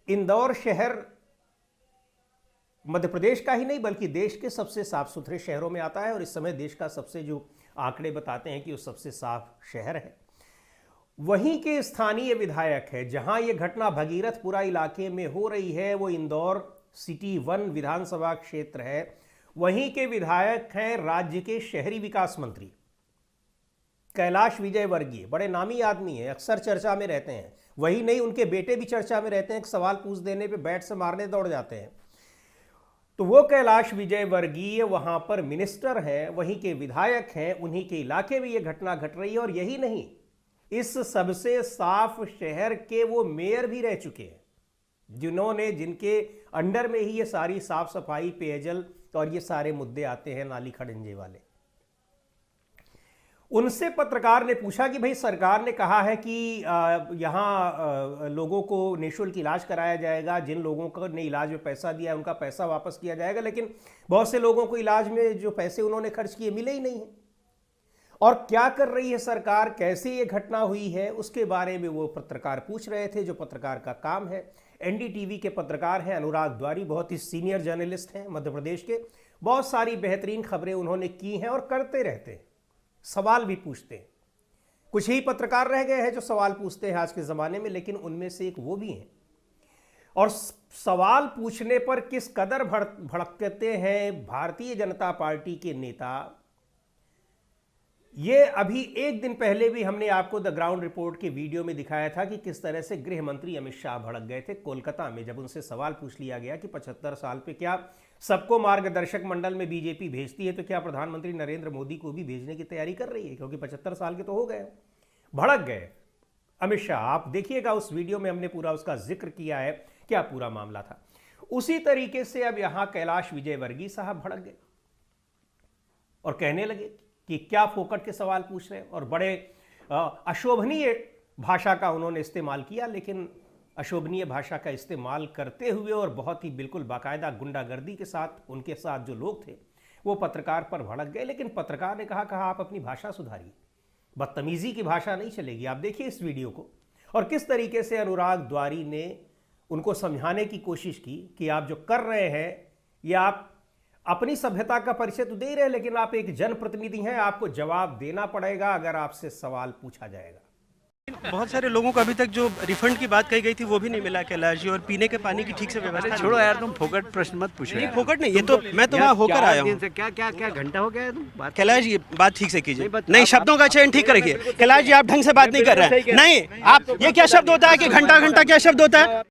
इंदौर शहर मध्य प्रदेश का ही नहीं बल्कि देश के सबसे साफ सुथरे शहरों में आता है और इस समय देश का सबसे जो आंकड़े बताते हैं कि वो सबसे साफ शहर है। वहीं के स्थानीय विधायक है, जहां ये घटना भगीरथपुरा इलाके में हो रही है, वो इंदौर सिटी 1 विधानसभा क्षेत्र है। वहीं के विधायक हैं राज्य के शहरी विकास मंत्री कैलाश विजयवर्गीय, बड़े नामी आदमी हैं, अक्सर चर्चा में रहते हैं। वही नहीं, उनके बेटे भी चर्चा में रहते हैं, एक सवाल पूछ देने पे बैट से मारने दौड़ जाते हैं। तो वो कैलाश विजयवर्गीय वहां पर मिनिस्टर हैं, वहीं के विधायक हैं, उन्हीं के इलाके में ये घटना घट रही है। और यही नहीं, इस सबसे साफ शहर के वो मेयर भी रह चुके हैं, जिनके अंडर में ही ये सारी साफ सफाई, पेयजल और ये सारे मुद्दे आते हैं, नाली खड़ंजे वाले। उनसे पत्रकार ने पूछा कि भाई सरकार ने कहा है कि यहाँ लोगों को निःशुल्क इलाज कराया जाएगा, जिन लोगों को ने इलाज में पैसा दिया है उनका पैसा वापस किया जाएगा, लेकिन बहुत से लोगों को इलाज में जो पैसे उन्होंने खर्च किए मिले ही नहीं है। और क्या कर रही है सरकार, कैसे ये घटना हुई है, उसके बारे में वो पत्रकार पूछ रहे थे, जो पत्रकार का काम है। एनडीटीवी के पत्रकार हैं अनुराग द्वारी, बहुत ही सीनियर जर्नलिस्ट हैं मध्य प्रदेश के। बहुत सारी बेहतरीन खबरें उन्होंने की हैं और करते रहते हैं, सवाल भी पूछते हैं। कुछ ही पत्रकार रह गए हैं जो सवाल पूछते हैं आज के ज़माने में, लेकिन उनमें से एक वो भी हैं। और सवाल पूछने पर किस कदर भड़कते हैं भारतीय जनता पार्टी के नेता, ये अभी एक दिन पहले भी हमने आपको द ग्राउंड रिपोर्ट के वीडियो में दिखाया था कि किस तरह से गृह मंत्री अमित शाह भड़क गए थे कोलकाता में, जब उनसे सवाल पूछ लिया गया कि 75 साल पे क्या सबको मार्गदर्शक मंडल में बीजेपी भेजती है, तो क्या प्रधानमंत्री नरेंद्र मोदी को भी भेजने की तैयारी कर रही है, क्योंकि 75 साल के तो हो गए। भड़क गए अमित शाह। आप देखिएगा उस वीडियो में हमने पूरा उसका जिक्र किया है, क्या पूरा मामला था। उसी तरीके से अब यहां कैलाश विजयवर्गीय साहब भड़क गए और कहने लगे कि क्या फोकट के सवाल पूछ रहे हैं, और बड़े अशोभनीय भाषा का उन्होंने इस्तेमाल किया। लेकिन अशोभनीय भाषा का इस्तेमाल करते हुए और बहुत ही बिल्कुल बाकायदा गुंडागर्दी के साथ उनके साथ जो लोग थे वो पत्रकार पर भड़क गए। लेकिन पत्रकार ने कहा आप अपनी भाषा सुधारिए, बदतमीजी की भाषा नहीं चलेगी। आप देखिए इस वीडियो को, और किस तरीके से अनुराग द्वारी ने उनको समझाने की कोशिश की कि आप जो कर रहे हैं ये आप अपनी सभ्यता का परिचय तो दे ही रहे, लेकिन आप एक जनप्रतिनिधि हैं, आपको जवाब देना पड़ेगा अगर आपसे सवाल पूछा जाएगा। बहुत सारे लोगों को अभी तक जो रिफंड की बात कही गई थी वो भी नहीं मिला कैलाश जी, और पीने के पानी की ठीक से व्यवस्था। छोड़ो यार, तुम फोकट प्रश्न मत पूछो। नहीं फोकट नहीं, ये तो मैं तो वहाँ होकर आया हूँ। क्या घंटा हो गया है तुम बात। कैलाश जी बात ठीक से कीजिए, नहीं शब्दों का चयन ठीक रखिए। कैलाश जी आप ढंग से बात नहीं कर रहे हैं। नहीं, आप ये क्या शब्द होता है कि घंटा घंटा क्या शब्द होता है।